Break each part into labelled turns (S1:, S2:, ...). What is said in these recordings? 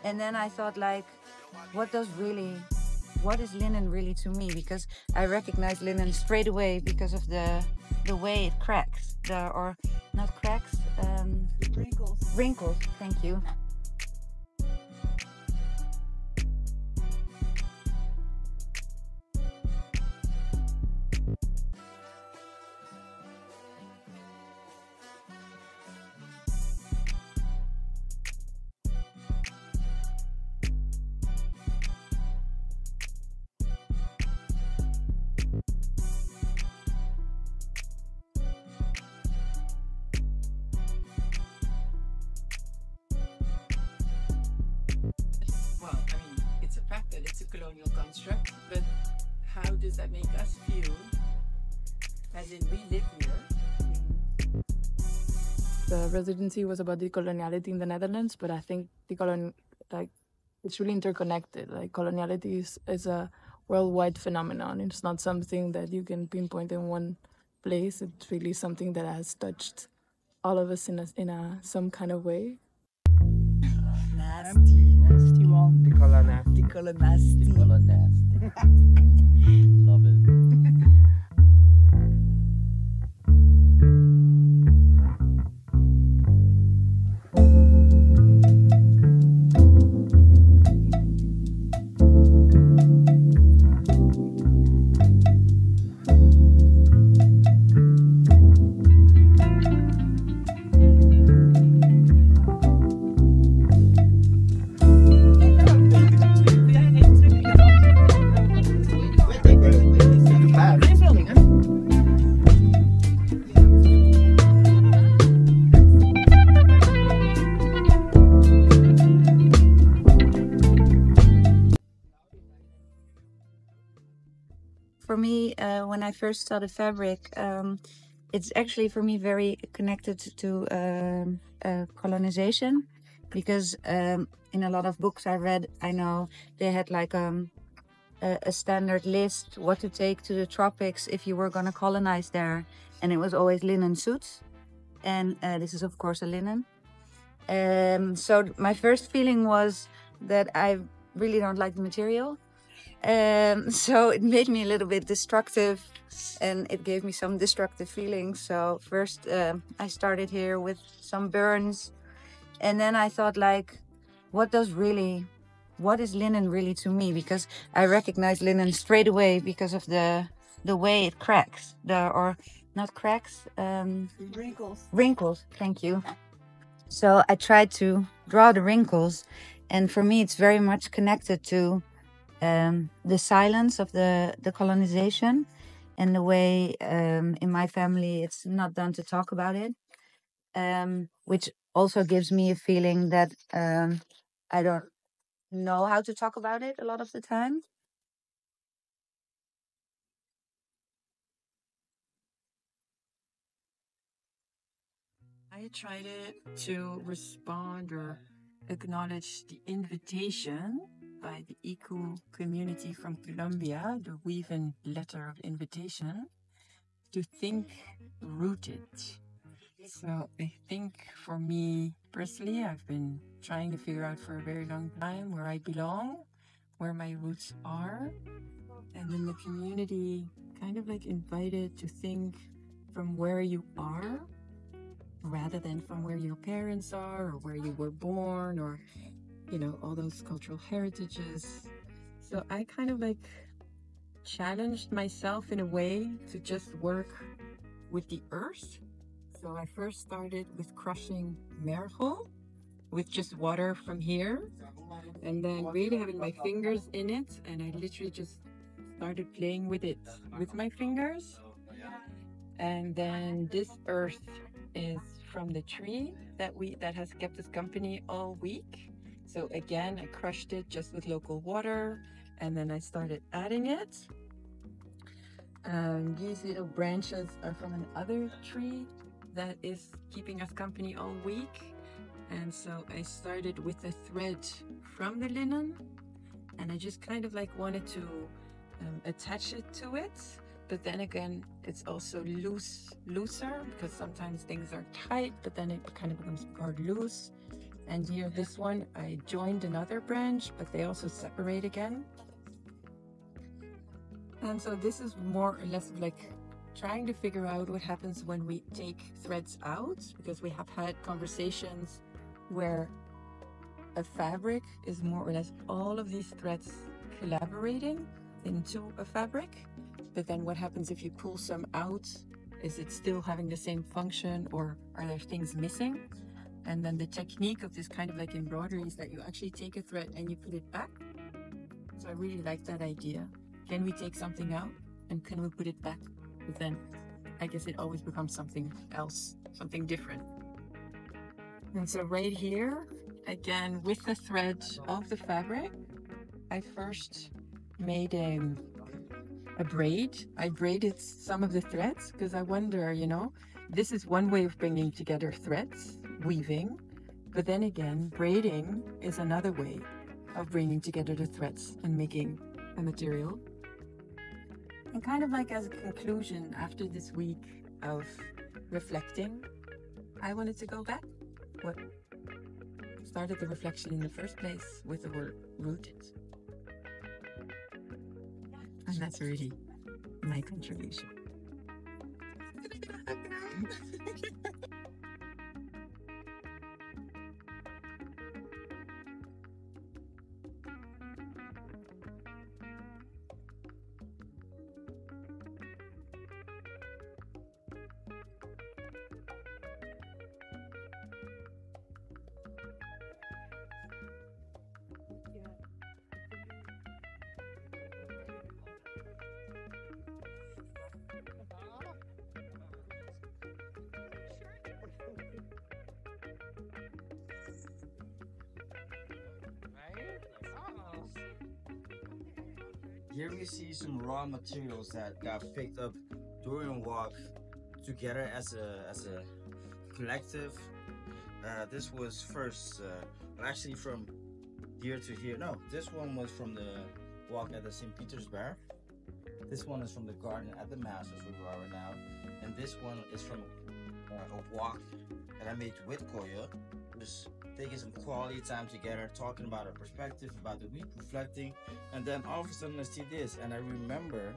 S1: And then I thought, like, what is linen really to me? Because I recognize linen straight away because of the way it cracks, or not cracks, wrinkles. Wrinkles. Thank you.
S2: Well, I mean, it's a fact that it's a colonial construct, but how does that make us feel? As in, we live here.
S3: The residency was about decoloniality in the Netherlands, but I think it's really interconnected. Like coloniality is a worldwide phenomenon. It's not something that you can pinpoint in one place. It's really something that has touched all of us in some kind of way.
S2: Nasty one.
S4: Decolonasty.
S2: Decolonasty.
S4: Love it.
S1: For me, when I first started fabric, it's actually for me very connected to colonization, because in a lot of books I read, I know they had like a standard list what to take to the tropics if you were going to colonize there, and it was always linen suits, and this is of course a linen. So my first feeling was that I really don't like the material. So it made me a little bit destructive, and it gave me some destructive feelings. So first I started here with some burns, and then I thought, like, what is linen really to me? Because I recognize linen straight away because of the way it cracks, or not cracks,
S2: Wrinkles.
S1: wrinkles. Thank you. So I tried to draw the wrinkles, and for me it's very much connected to the silence of the colonization, and the way in my family it's not done to talk about it, which also gives me a feeling that I don't know how to talk about it a lot of the time.
S2: I tried to respond or acknowledge the invitation by the eco community from Colombia, the Weaven letter of invitation, to think rooted. So I think for me personally, I've been trying to figure out for a very long time where I belong, where my roots are. And then the community kind of like invited to think from where you are rather than from where your parents are or where you were born, or, you know, all those cultural heritages. So I kind of like challenged myself in a way to just work with the earth. So I first started with crushing mergel with just water from here, and then really having my fingers in it, and I literally just started playing with it with my fingers. And then this earth is from the tree that has kept us company all week. So again, I crushed it just with local water, and then I started adding it. These little branches are from another tree that is keeping us company all week. And so I started with a thread from the linen, and I just kind of like wanted to attach it to it. But then again, it's also looser, because sometimes things are tight, but then it kind of becomes more loose. And here, this one, I joined another branch, but they also separate again. And so this is more or less like trying to figure out what happens when we take threads out, because we have had conversations where a fabric is more or less all of these threads collaborating into a fabric. But then what happens if you pull some out? Is it still having the same function, or are there things missing? And then the technique of this kind of like embroidery is that you actually take a thread and you put it back. So I really like that idea. Can we take something out and can we put it back? But then I guess it always becomes something else, something different. And so right here, again, with the thread of the fabric, I first made a braid. I braided some of the threads because I wonder, you know, this is one way of bringing together threads, weaving, but then again, braiding is another way of bringing together the threads and making a material. And kind of like as a conclusion after this week of reflecting, I wanted to go back. What started the reflection in the first place with the word rooted. And that's really my contribution.
S4: Here we see some raw materials that got picked up during walk together as a collective. This was first actually from here to here. No, this one was from the walk at the St. Petersburg. This one is from the garden at the Masters where we are right now, and this one is from a walk that I made with Kuiyu. Just taking some quality time together, talking about our perspective, about the week, reflecting, and then all of a sudden I see this, and I remember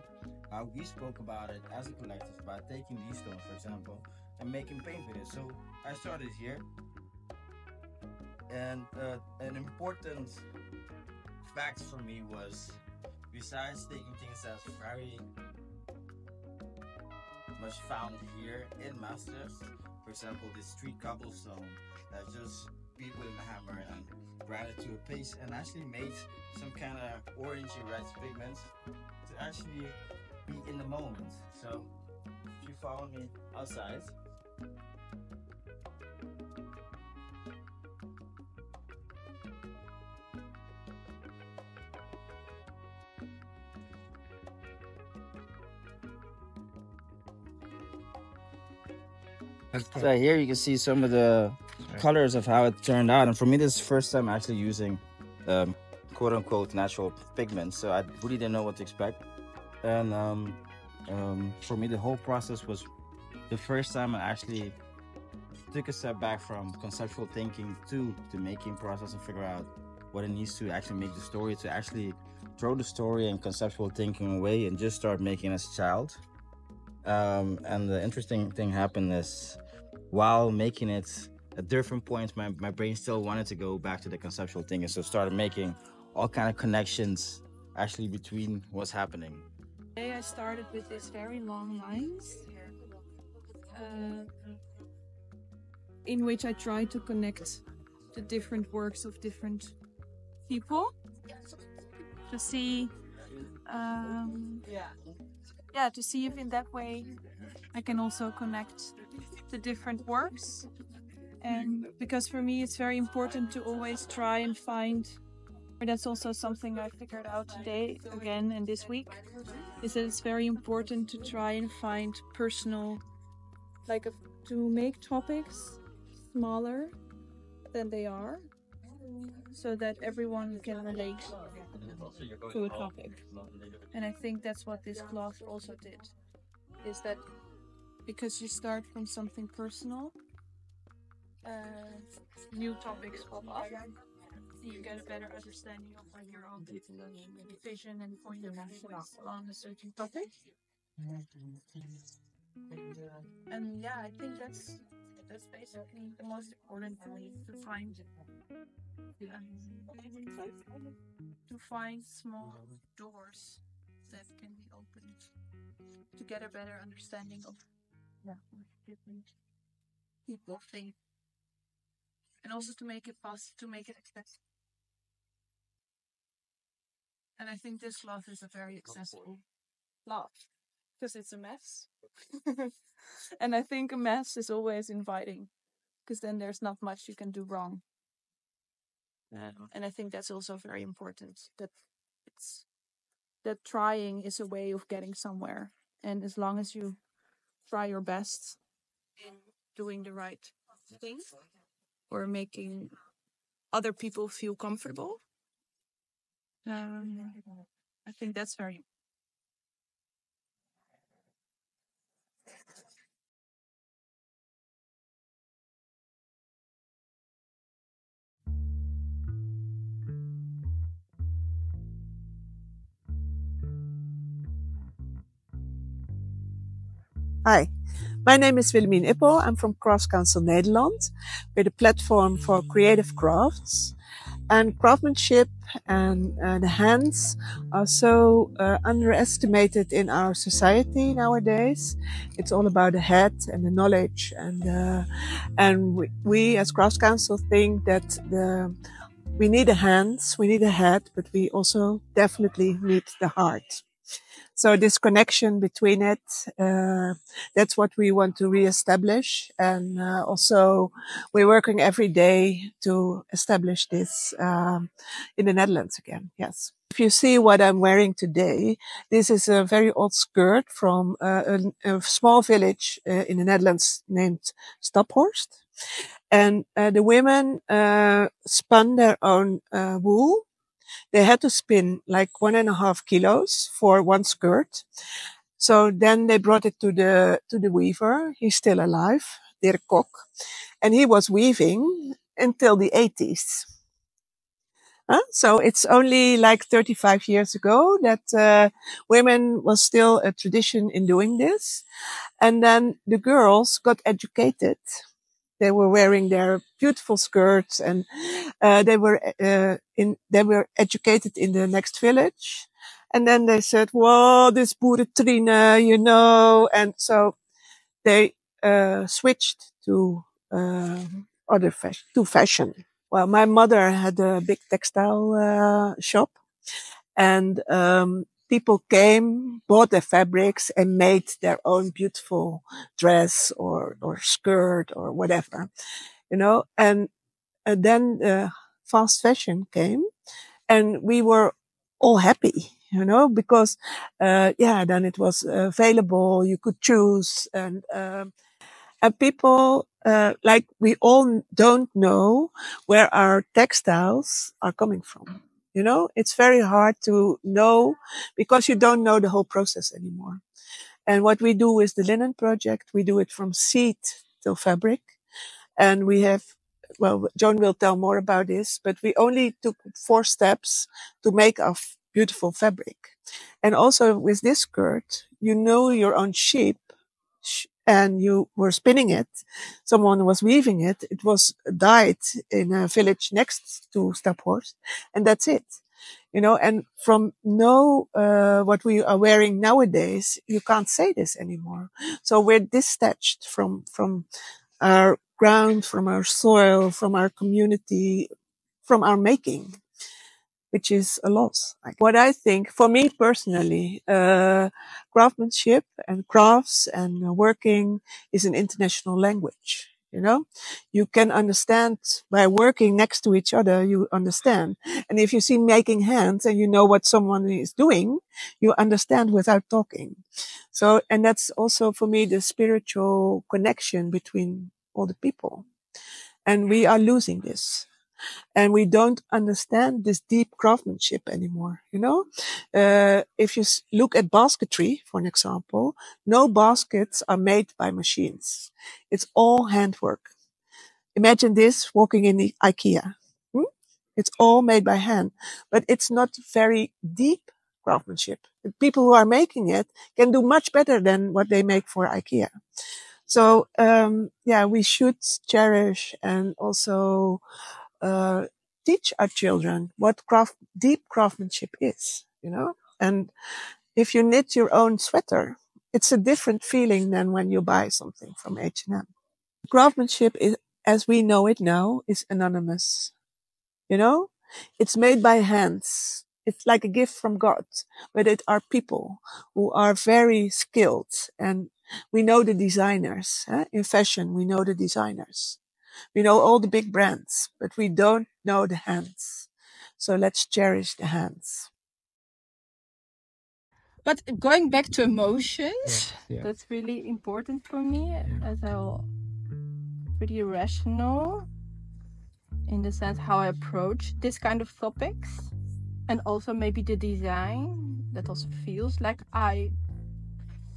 S4: how we spoke about it as a collective, about taking these stones, for example, and making paint with it. So I started here, and an important fact for me was, besides taking things that's very much found here in Maastricht, for example, this street cobblestone that just beat with a hammer and grind it to a paste and actually made some kind of orangey red pigments to actually be in the moment. So if you follow me outside, so here you can see some of the colors of how it turned out, and for me this is the first time actually using quote-unquote natural pigments, so I really didn't know what to expect. And for me the whole process was the first time I actually took a step back from conceptual thinking to the making process and figure out what it needs to actually make the story, to actually throw the story and conceptual thinking away and just start making as a child. And the interesting thing happened is, while making it, at different points my brain still wanted to go back to the conceptual thinking, so started making all kind of connections actually between what's happening.
S5: Today I started with these very long lines in which I tried to connect the different works of different people to see to see if in that way I can also connect the different works. And because for me it's very important to always try and find, or that's also something I figured out today again and this week, is that it's very important to try and find personal, to make topics smaller than they are, so that everyone can relate to a topic. And I think that's what this cloth also did, is that because you start from something personal, new topics pop up. You get a better understanding of your own vision and point of view on a certain topic. And yeah, I think that's basically the most important thing to find small doors that can be opened to get a better understanding of what different people think, and also to make it possible, to make it accessible. And I think this cloth is a very accessible cloth because it's a mess. And I think a mess is always inviting because then there's not much you can do wrong. And I think that's also very important, that it's that trying is a way of getting somewhere. And as long as you try your best in doing the right thing or making other people feel comfortable, I think that's very.
S6: Hi, my name is Willemien Ippel. I'm from Crafts Council Nederland. We're the platform for creative crafts. And craftsmanship and the hands are so underestimated in our society nowadays. It's all about the head and the knowledge. And we as Crafts Council think that we need the hands, we need the head, but we also definitely need the heart. So this connection between it, that's what we want to reestablish. And also we're working every day to establish this in the Netherlands again. Yes. If you see what I'm wearing today, this is a very old skirt from a small village in the Netherlands named Staphorst. And the women spun their own wool. They had to spin like 1.5 kilos for one skirt. So then they brought it to the weaver. He's still alive, Dirk Kok, and he was weaving until the 80s. So it's only like 35 years ago that women was still a tradition in doing this. And then the girls got educated. They were wearing their beautiful skirts, and they were educated in the next village. And then they said, "Whoa, this boerentrine, you know." And so they switched to fashion. Well, my mother had a big textile shop, and people came, bought their fabrics, and made their own beautiful dress or skirt or whatever, you know. And then fast fashion came, and we were all happy, you know, because then it was available. You could choose, and people like we all don't know where our textiles are coming from. You know, it's very hard to know because you don't know the whole process anymore. And what we do is the linen project. We do it from seed till fabric. And we have, well, Joan will tell more about this, but we only took 4 steps to make our beautiful fabric. And also with this skirt, you know your own sheep, and you were spinning it. Someone was weaving it. It was dyed in a village next to Staphorst, and that's it. You know, and from what we are wearing nowadays, you can't say this anymore. So we're detached from our ground, from our soil, from our community, from our making, which is a loss. What I think, for me personally, craftsmanship and crafts and working is an international language. You know, you can understand by working next to each other, you understand. And if you see making hands and you know what someone is doing, you understand without talking. So, and that's also for me the spiritual connection between all the people. And we are losing this. And we don't understand this deep craftsmanship anymore. You know, if you look at basketry, for an example, no baskets are made by machines. It's all handwork. Imagine this walking in the IKEA. It's all made by hand, but it's not very deep craftsmanship. The people who are making it can do much better than what they make for IKEA. So, we should cherish and also, teach our children what deep craftsmanship is, and if you knit your own sweater, it's a different feeling than when you buy something from H&M. Craftsmanship is, as we know it now, is anonymous. It's made by hands. It's like a gift from God, but it are people who are very skilled, and we know the designers. In fashion, we know the designers. We know all the big brands, but we don't know the hands. So let's cherish the hands.
S2: But going back to emotions, that's really important for me, as I'm pretty rational in the sense how I approach this kind of topics, and also maybe the design that also feels like I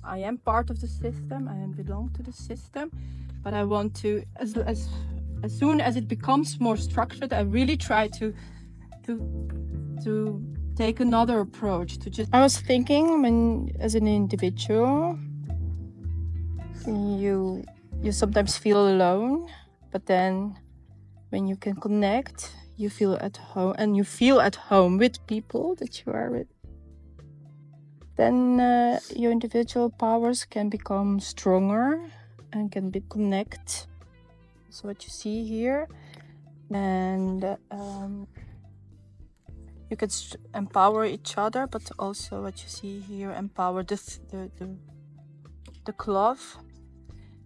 S2: am part of the system, I belong to the system, but I want to, as soon as it becomes more structured, I really try to take another approach. I was thinking, when as an individual, you sometimes feel alone, but then when you can connect, you feel at home, and you feel at home with people that you are with. Then your individual powers can become stronger and can connect. So what you see here, and you can empower each other, but also what you see here, empower the cloth,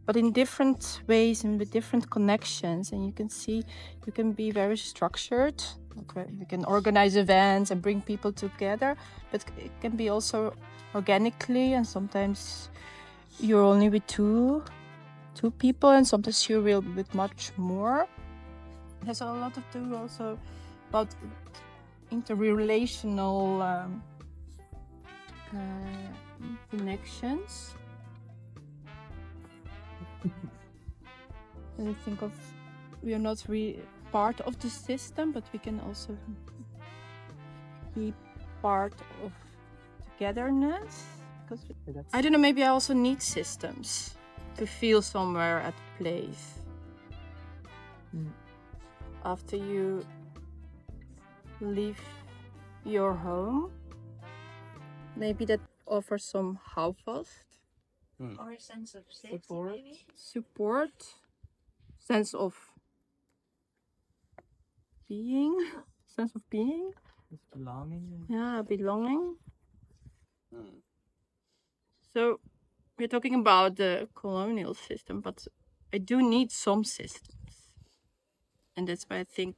S2: but in different ways and with different connections. And you can see you can be very structured. Okay, you can organize events and bring people together, but it can be also organically, and sometimes you're only with two people, and sometimes you will with much more. There's a lot to do also about interrelational connections. And I think of, we are not really part of the system, but we can also be part of togetherness. Because I don't know, maybe I also need systems to feel somewhere at place. After you leave your home, maybe that offers some houvast.
S1: Or a sense of safety, maybe?
S2: Support, sense of being,
S7: belonging.
S2: Yeah, belonging. So we're talking about the colonial system, but I do need some systems, and that's why I think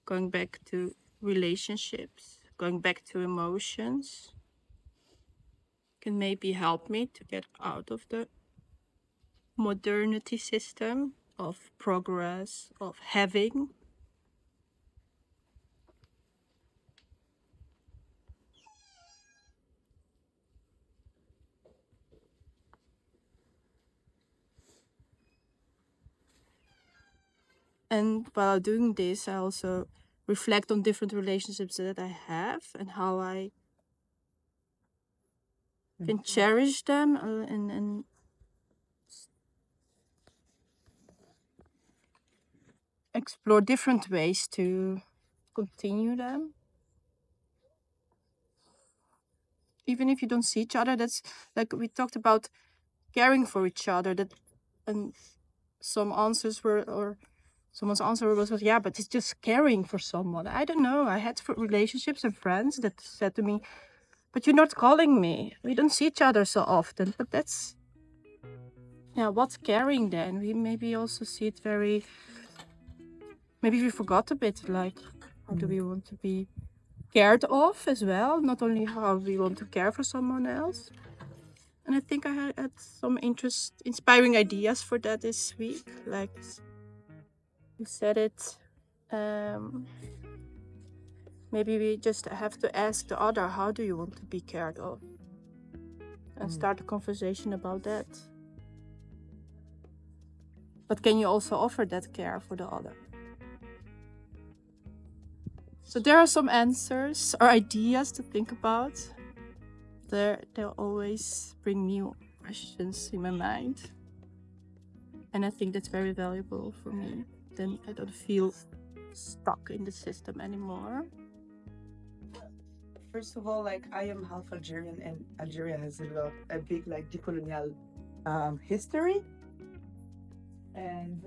S2: going back to relationships, going back to emotions, can maybe help me to get out of the modernity system of progress, of having. And while doing this, I also reflect on different relationships that I have and how I can cherish them and explore different ways to continue them. Even if you don't see each other, that's like we talked about caring for each other. That, and some answers were, or someone's answer was, yeah, but it's just caring for someone. I don't know. I had relationships and friends that said to me, but you're not calling me. We don't see each other so often. But that's, yeah, what's caring then? We maybe also see it very, maybe we forgot a bit, like, how do we want to be cared of as well? Not only how we want to care for someone else. And I think I had some inspiring ideas for that this week. Like you said it, maybe we just have to ask the other, how do you want to be cared of? And start a conversation about that.
S5: But can you also offer that care for the other? So there are some answers or ideas to think about. They'll always bring new questions in my mind. And I think that's very valuable for me. Then I don't feel stuck in the system anymore.
S2: First of all, like I am half Algerian, and Algeria has a big like decolonial history, and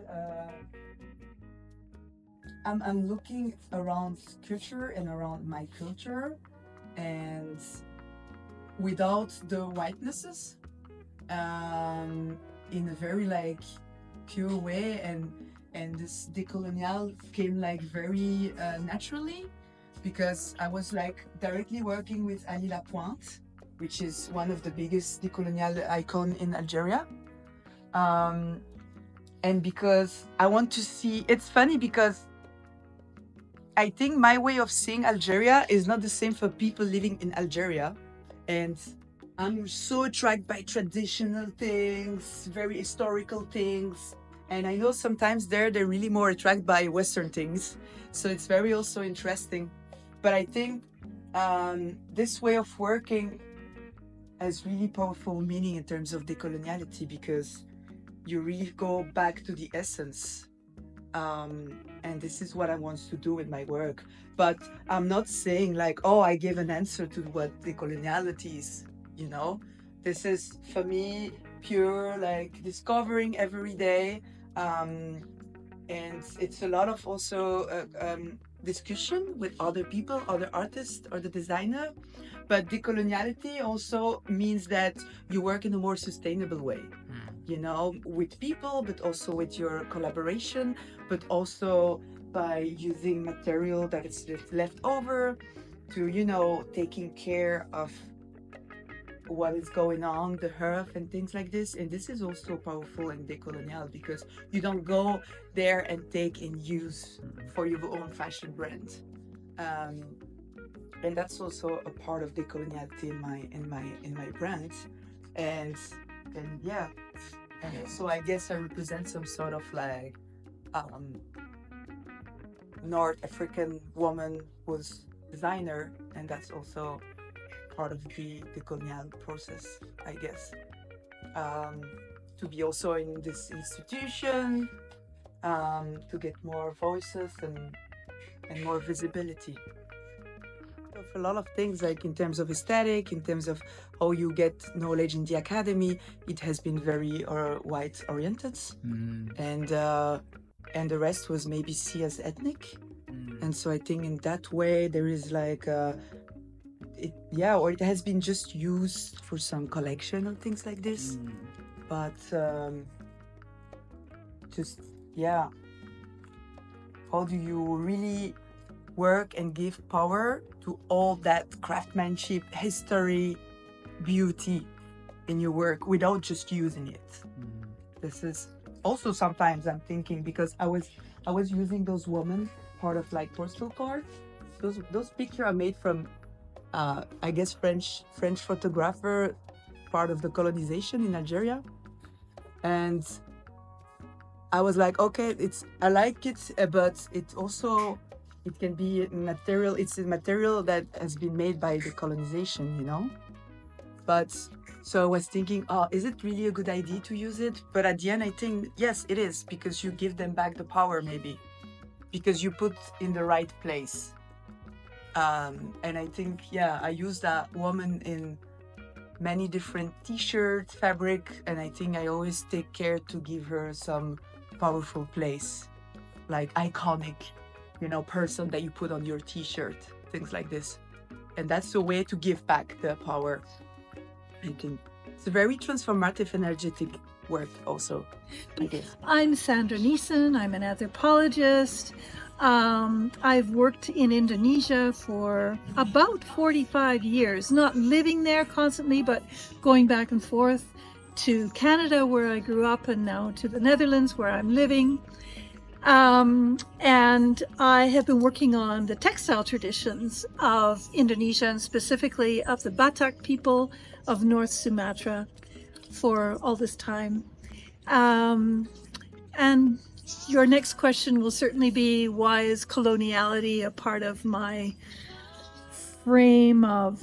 S2: I'm looking around culture and around my culture, and without the whitenesses, in a very like pure way, and this decolonial came like very naturally, because I was like directly working with Annie Lapointe, which is one of the biggest decolonial icon in Algeria. And because I want to see, it's funny because I think my way of seeing Algeria is not the same for people living in Algeria. And I'm so attracted by traditional things, very historical things. And I know sometimes they're really more attracted by Western things. So it's very also interesting. But I think this way of working has really powerful meaning in terms of decoloniality, because you really go back to the essence. And this is what I want to do with my work. But I'm not saying like, oh, I give an answer to what decoloniality is, you know? This is, for me, pure, like, discovering every day. And it's a lot of also discussion with other people, other artists, or the designer. But decoloniality also means that you work in a more sustainable way, you know, with people, but also with your collaboration, but also by using material that is left over to, you know, taking care of what is going on, the earth and things like this. And this is also powerful in decolonial, because you don't go there and take in use for your own fashion brand. And that's also a part of decoloniality in my brand. And yeah, and so I guess I represent some sort of like North African woman who's designer, and that's also part of the decolonial process, I guess. To be also in this institution, to get more voices and more visibility. Of a lot of things, like in terms of aesthetic, in terms of how you get knowledge in the academy, it has been very white oriented, and the rest was maybe seen as ethnic. And so I think in that way there is like or it has been just used for some collection or things like this. But how do you really work and give power to all that craftsmanship, history, beauty in your work without just using it? This is also sometimes I'm thinking, because I was using those women part of like postal cards. Those pictures are made from I guess French photographer, part of the colonization in Algeria. And I was like, okay, I like it, but it can be material. It's a material that has been made by the colonization, you know. But so I was thinking, is it really a good idea to use it? But at the end, I think yes, it is, because you give them back the power, maybe, because you put in the right place. And I think, I use that woman in many different t-shirt fabric, and I think I always take care to give her some powerful place, like iconic, you know, person that you put on your t-shirt, things like this. And that's a way to give back the power. I think it's a very transformative, energetic work also, I guess.
S7: I'm Sandra Niessen. I'm an anthropologist. I've worked in Indonesia for about 45 years, not living there constantly, but going back and forth to Canada, where I grew up, and now to the Netherlands, where I'm living. And I have been working on the textile traditions of Indonesia, and specifically of the Batak people of North Sumatra, for all this time. And your next question will certainly be, why is coloniality a part of my frame of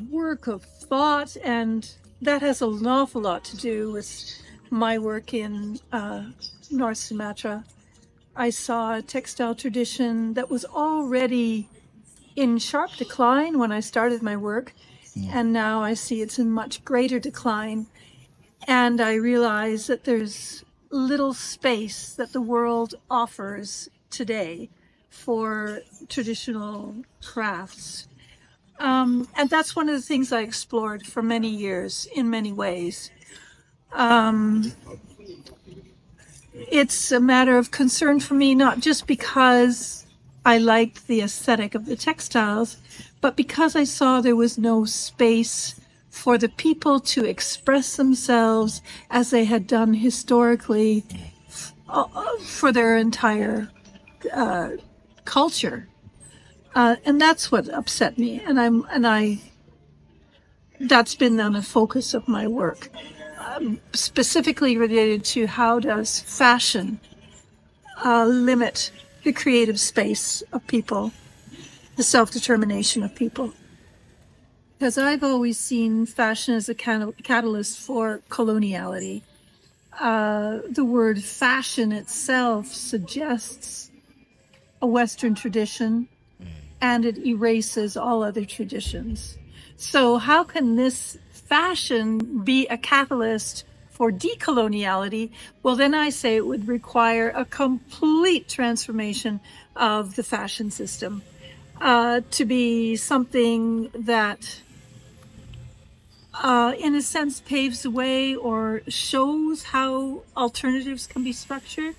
S7: work, of thought? And that has an awful lot to do with my work in North Sumatra. I saw a textile tradition that was already in sharp decline when I started my work, and now I see it's in much greater decline. And I realize that there's little space that the world offers today for traditional crafts. And that's one of the things I explored for many years in many ways. It's a matter of concern for me, not just because I liked the aesthetic of the textiles, but because I saw there was no space for the people to express themselves as they had done historically for their entire culture. And that's what upset me. And that's been on the focus of my work, specifically related to how does fashion limit the creative space of people, the self-determination of people. Because I've always seen fashion as a catalyst for coloniality. The word fashion itself suggests a Western tradition, and it erases all other traditions. So how can this fashion be a catalyst for decoloniality? Well, then I say it would require a complete transformation of the fashion system to be something that in a sense paves the way or shows how alternatives can be structured.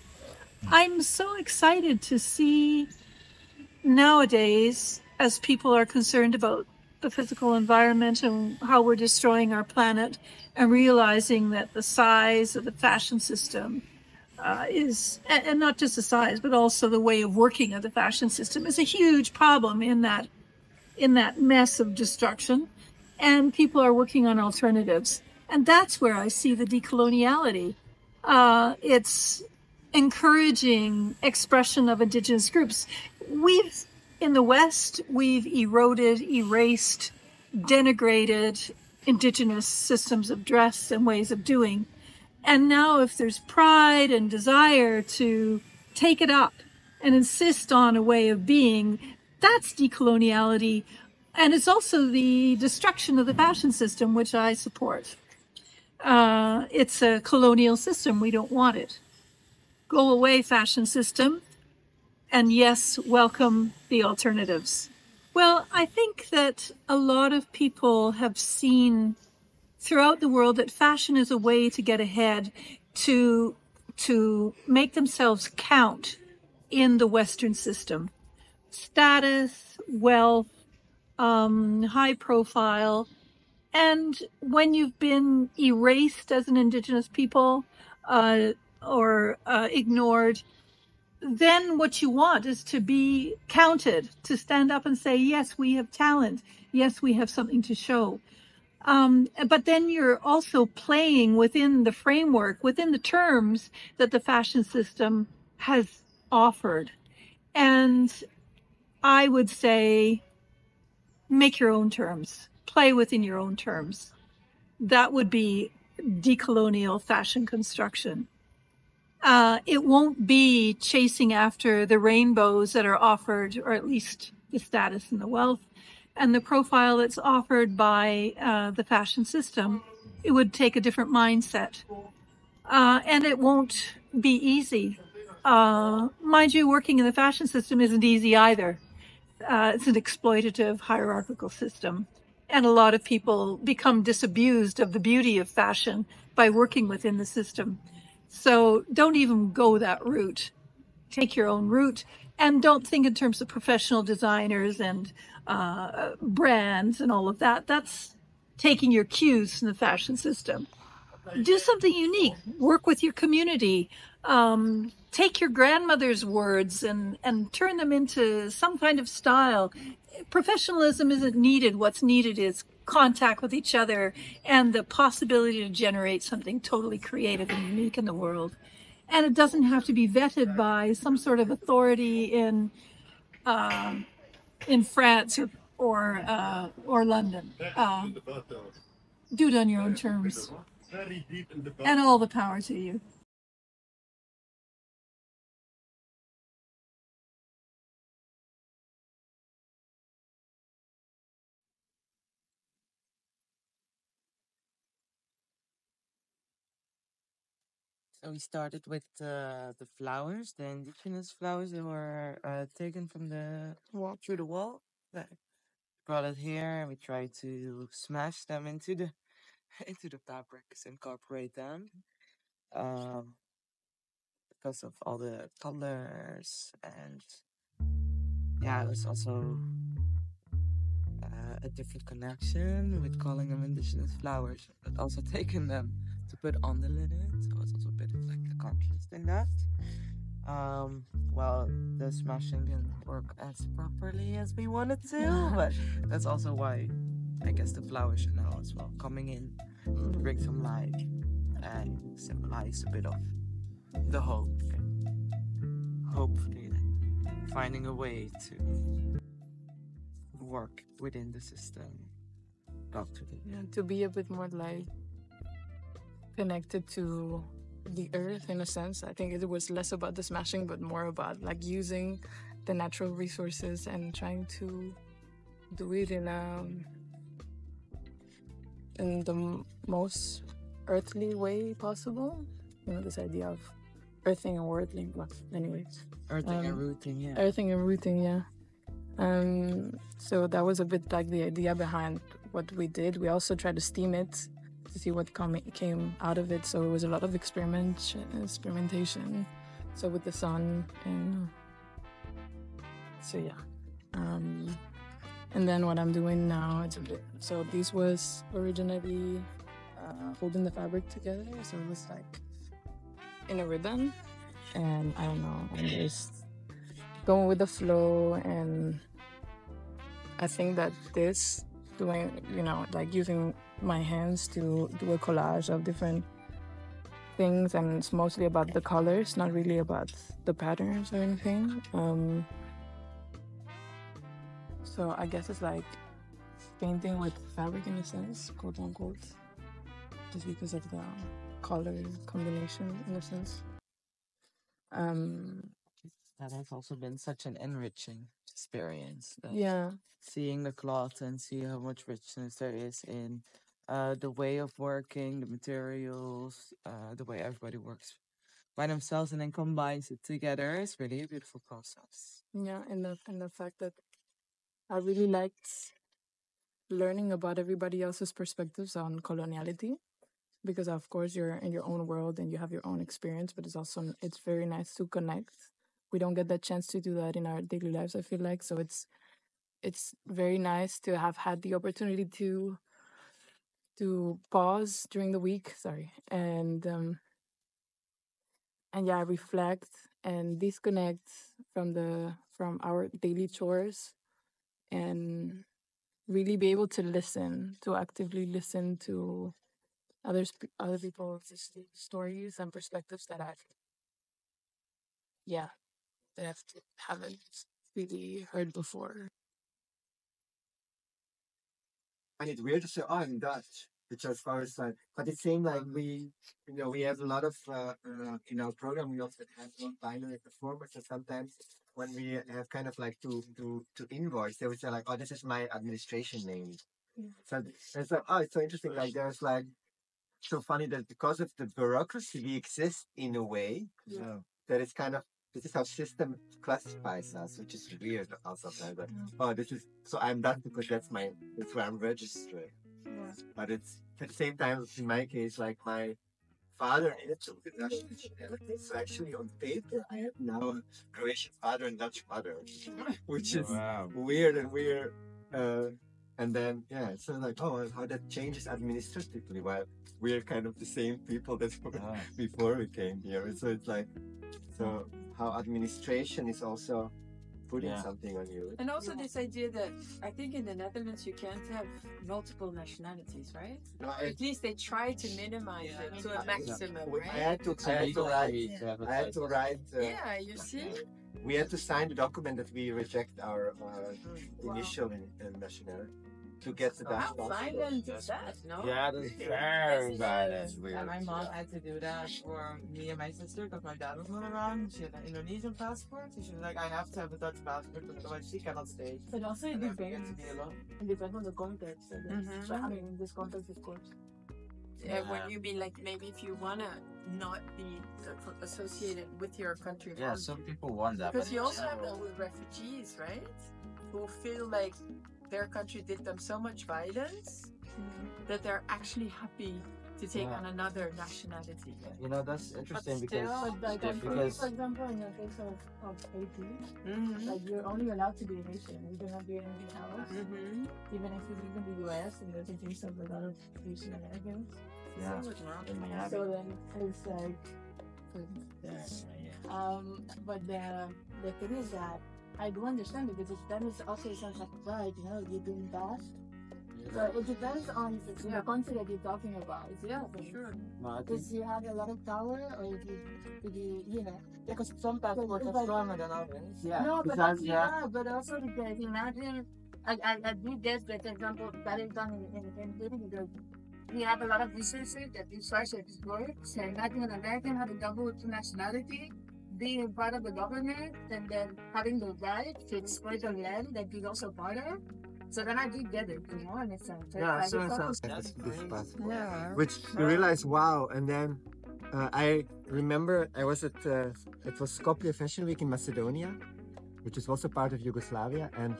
S7: I'm so excited to see nowadays, as people are concerned about the physical environment and how we're destroying our planet, and realizing that the size of the fashion system is, and not just the size, but also the way of working of the fashion system is a huge problem in that mess of destruction. And people are working on alternatives. And that's where I see the decoloniality. It's encouraging expression of indigenous groups. In the West, we've eroded, erased, denigrated indigenous systems of dress and ways of doing. And now if there's pride and desire to take it up and insist on a way of being, that's decoloniality. And it's also the destruction of the fashion system, which I support. It's a colonial system. We don't want it. Go away, fashion system. And yes, welcome the alternatives. Well, I think that a lot of people have seen throughout the world that fashion is a way to get ahead, to make themselves count in the Western system. Status, wealth, high profile. And when you've been erased as an indigenous people or ignored, then what you want is to be counted, to stand up and say, yes, we have talent. Yes, we have something to show. But then you're also playing within the framework, within the terms that the fashion system has offered. And I would say, make your own terms, play within your own terms. That would be decolonial fashion construction. It won't be chasing after the rainbows that are offered, or at least the status and the wealth and the profile that's offered by the fashion system. It would take a different mindset. And it won't be easy. Mind you, working in the fashion system isn't easy either. It's an exploitative, hierarchical system. And a lot of people become disabused of the beauty of fashion by working within the system. So don't even go that route. Take your own route, and don't think in terms of professional designers and brands and all of that. That's taking your cues from the fashion system. Do something unique. Work with your community. Take your grandmother's words and turn them into some kind of style. Professionalism isn't needed. What's needed is contact with each other and the possibility to generate something totally creative and unique in the world. and it doesn't have to be vetted by some sort of authority in France or London. Do it on your own terms, and all the power to you.
S2: So we started with the flowers, the indigenous flowers that were taken from the wall through the wall. That brought it here, and we tried to smash them into the into the fabrics, incorporate them. Um, because of all the colors, and yeah, it was also a different connection with calling them indigenous flowers, but also taking them to put on the linen. So it's also a bit of like a contrast in that. Well, the smashing didn't work as properly as we wanted to, but that's also why I guess the flowers are now as well coming in to bring some light and symbolize a bit of the hope. Hopefully, finding a way to work within the system.
S3: Yeah, to be a bit more like connected to the earth in a sense. I think it was less about the smashing, but more about like using the natural resources and trying to do it in the most earthly way possible. You know, this idea of earthing and worldling. Well, anyways,
S2: Earthing and rooting, yeah.
S3: Earthing and rooting, yeah. So that was a bit like the idea behind what we did. We also tried to steam it to see what came out of it. So it was a lot of experimentation. So with the sun and so yeah. And then what I'm doing now, it's a bit. So this was originally holding the fabric together. So it was like in a ribbon, and I don't know, I'm just going with the flow. And I think that this doing, you know, like using my hands to do a collage of different things, and it's mostly about the colors, not really about the patterns or anything. So I guess it's like painting with fabric in a sense, quote unquote, just because of the color combination in a sense.
S2: That has also been such an enriching experience.
S3: Yeah.
S2: Seeing the cloth and see how much richness there is in the way of working, the materials, the way everybody works by themselves and then combines it together is really a beautiful process.
S3: Yeah, and the fact that I really liked learning about everybody else's perspectives on coloniality, because of course you're in your own world and you have your own experience, but it's very nice to connect. We don't get that chance to do that in our daily lives, I feel like. So it's very nice to have had the opportunity to pause during the week, and yeah, reflect and disconnect from our daily chores, and really be able to actively listen to other people's stories and perspectives that haven't really heard before.
S8: I find it weird to say, oh, I'm Dutch, which as far as like, but it seemed like we have a lot of, in our program, we also have non-binary performers, and sometimes when we have kind of like to invoice, they would say like, oh, this is my administration name. So it's like, oh, it's so interesting. Like there's like, so funny that because of the bureaucracy, we exist in a way that is kind of, this is how system classifies us, which is weird also. Like, oh, this is, so I'm that because that's where I'm registered.
S3: Yeah.
S8: But it's, at the same time, in my case, like my father in Italy is Russian. So actually on paper, I have now a Croatian father and Dutch mother, which is weird and weird. And then, yeah, so like, oh, how that changes administratively, while we're kind of the same people that were before we came here. So it's like, so how administration is also putting
S4: Yeah.
S8: something on you.
S2: And also this idea that I think in the Netherlands you can't have multiple nationalities, right?
S8: No,
S2: At least they try to minimize it to a maximum,
S8: I
S2: right?
S8: had to write.
S2: Yeah, you see?
S8: We had to sign the document that we reject our initial nationality to get the Dutch
S2: How violent is that, no?
S4: Yeah, that's very bad. That's weird.
S9: And my mom had to do that for me and my sister because my dad was not around. She had an Indonesian passport, so she was like, I have to have a Dutch passport, otherwise she cannot stay.
S3: But also it
S9: And then we
S3: depends.
S9: get to be alone.
S3: It depends on the context. I guess. But I mean, in this context, of course.
S2: Yeah, when you mean like maybe if you wanna not be associated with your country.
S4: Yeah, some people want that.
S2: Because
S4: but
S2: you
S4: in
S2: also have
S4: general-
S2: all the refugees, right? Who feel like their country did them so much violence that they're actually happy to take
S4: Yeah.
S2: on another nationality.
S4: You know, that's interesting
S2: still-
S4: because
S3: But like,
S4: because
S3: for example, in the case of Haiti,
S2: Mm-hmm.
S3: like you're only allowed to be Haitian. You don't have to be anything else.
S2: Mm-hmm.
S3: Even if you live in the US and there's a case of a lot of Haitian Americans.
S4: yeah, in Miami.
S3: So then it's like, but the thing is that I do understand it because then it's also a sense of pride, you know, you're doing that. So it depends on the country that you're talking about.
S2: Yeah, for sure.
S4: No, I think
S3: Because you have a lot of power, or if you know,
S9: Because some passports are stronger than others.
S4: yeah,
S3: no, but
S4: because
S3: but also because imagine, I did this, for example, that is done in Haiti because we have a lot of resources that resources works, and imagine an American having double nationality, being part of the government, and then having the right to exploit the land that he's also part of. So then I do get it, you know, and it's
S8: Yeah, so
S4: that's
S8: this
S4: crazy.
S8: passport.
S2: Yeah.
S8: Which you realize, wow, and then I remember I was at it was Skopje Fashion Week in Macedonia, which is also part of Yugoslavia, and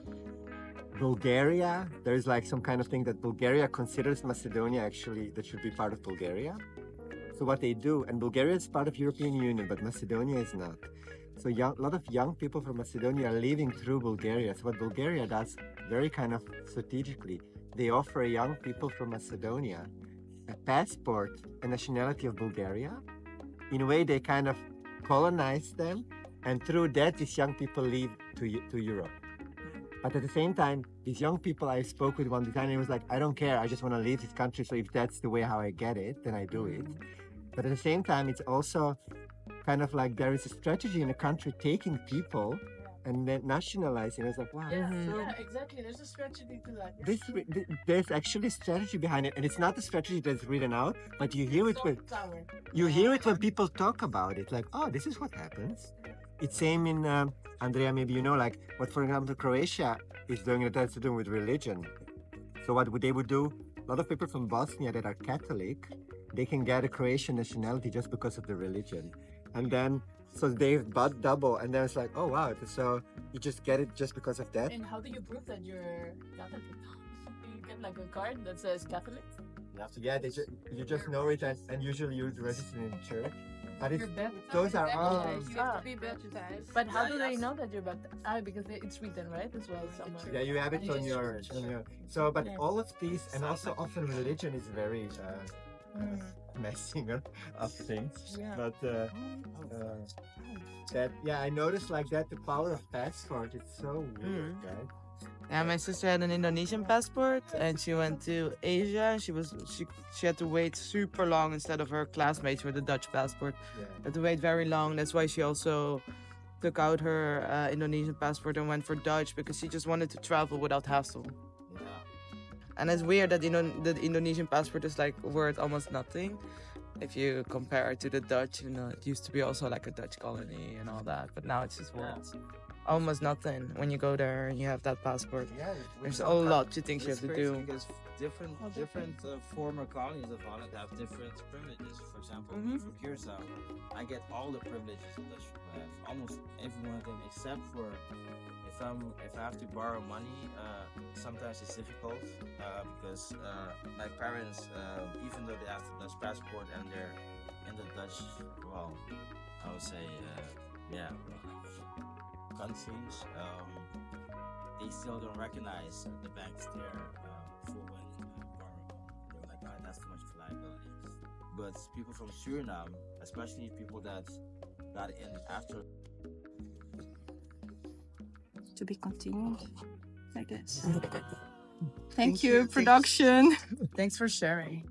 S8: Bulgaria. There is like some kind of thing that Bulgaria considers Macedonia actually that should be part of Bulgaria. So what they do, and Bulgaria is part of European Union, but Macedonia is not. So a lot of young people from Macedonia are leaving through Bulgaria. So what Bulgaria does, very kind of strategically, they offer young people from Macedonia a passport, a nationality of Bulgaria. In a way, they kind of colonize them, and through that, these young people leave to Europe. But at the same time, these young people, I spoke with one designer, he was like, I don't care, I just want to leave this country, so if that's the way how I get it, then I do it. But at the same time, it's also kind of like there is a strategy in a country taking people and then nationalizing. It's like, wow.
S3: Yeah, exactly. There's a strategy to that.
S8: There's actually a strategy behind it, and it's not a strategy that's written out, but you hear it when
S3: Power.
S8: you hear it when people talk about it. Like, oh, this is what happens. It's same in Andrea. Maybe you know, like what, for example, Croatia is doing. It has to do with religion. So what they would do? A lot of people from Bosnia that are Catholic, they can get a Croatian nationality just because of the religion, and then. So they've bought double, and then it's like, oh wow! So you just get it just because of that.
S3: And how do you prove that you're Catholic? You get like a card that says Catholic.
S8: Yeah, you just know it, and usually you register in church. But those are all.
S2: You have to be baptized.
S3: But how do they know that you're baptized? Because it's written, right? As well somewhere.
S8: Yeah, you have it on your. So, but all of these, and also often religion is very messing up things.
S3: Yeah.
S8: But that, yeah, I noticed like that the power of passport. It's so weird, right?
S9: Yeah, my sister had an Indonesian passport and she went to Asia. She had to wait super long instead of her classmates with a Dutch passport.
S8: Yeah.
S9: Had to wait very long. That's why she also took out her Indonesian passport and went for Dutch because she just wanted to travel without hassle.
S4: Yeah.
S9: And it's weird that the Indonesian passport is like worth almost nothing. If you compare it to the Dutch, you know, it used to be also like a Dutch colony and all that, but now it's just worth almost nothing when you go there and you have that passport.
S8: Yeah,
S9: There's a lot of things you
S4: It's
S9: have to
S4: crazy
S9: do.
S4: because different former colonies of Holland have different privileges. For example, from Curaçao, I get all the privileges that Dutch people have, almost every one of them, except for if I have to borrow money. Sometimes it's difficult because my parents, even though they have the Dutch passport and they're in the Dutch, well, I would say, countries, they still don't recognize the banks there for when borrow. They're like, oh, that's too much of a liability. But people from Suriname, especially people that got in after.
S5: to be continued like this. Thank you, production.
S9: Thanks for sharing.